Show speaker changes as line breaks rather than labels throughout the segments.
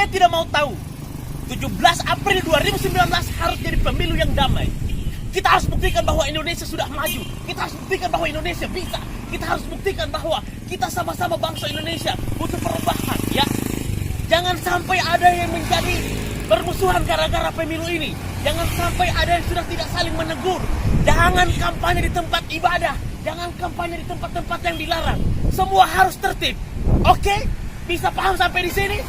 Saya tidak mau tahu. 17 April 2019 harus jadi pemilu yang damai. Kita harus buktikan bahwa Indonesia sudah maju. Kita harus buktikan bahwa Indonesia bisa. Kita harus buktikan bahwa kita sama-sama bangsa Indonesia butuh perubahan, ya. Jangan sampai ada yang menjadi bermusuhan gara-gara pemilu ini. Jangan sampai ada yang sudah tidak saling menegur. Jangan kampanye di tempat ibadah. Jangan kampanye di tempat-tempat yang dilarang. Semua harus tertib. Oke? Bisa paham sampai di sini?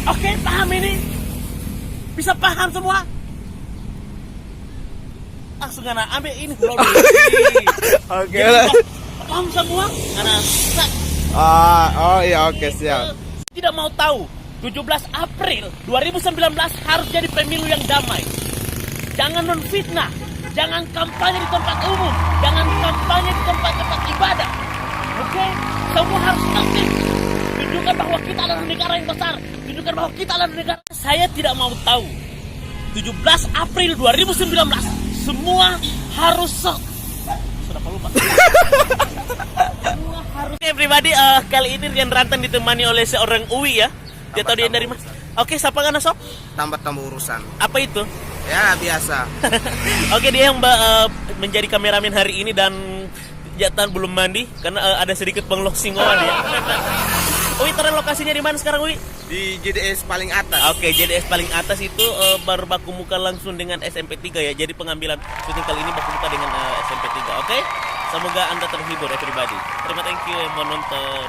Oke, paham ini? Bisa paham semua? Langsung karena ambil ini dulu.
Oke.
Paham semua? Karena
Oh iya, oke, siap.
tidak mau tahu. 17 April 2019 harus jadi pemilu yang damai. Jangan menfitnah, jangan kampanye di tempat umum, jangan kampanye di tempat-tempat ibadah. Oke? Semua harus tertib. Tunjukkan bahwa kita adalah negara yang besar. Tunjukkan bahwa kita adalah negara. Saya tidak mau tahu. 17 April 2019 semua harus sudah lupa. Semua harus. Oke, pribadi kali ini Rian Rantan ditemani oleh seorang Uwi, ya. Dia tahu dia dari mana. Oke, siapa kan sob?
Tambah-tambah urusan.
Apa itu?
Ya, biasa.
Oke, dia yang menjadi kameramen hari ini dan jatan belum mandi karena ada sedikit pengloksingoan ya. Uwi, terang lokasinya di mana sekarang, Uwi?
Di JDS paling atas.
Oke, JDS paling atas itu baru baku muka langsung dengan SMP 3 ya. Jadi pengambilan syuting kali ini baku muka dengan SMP 3. Oke? Semoga Anda terhibur ya pribadi. Terima kasih yang menonton.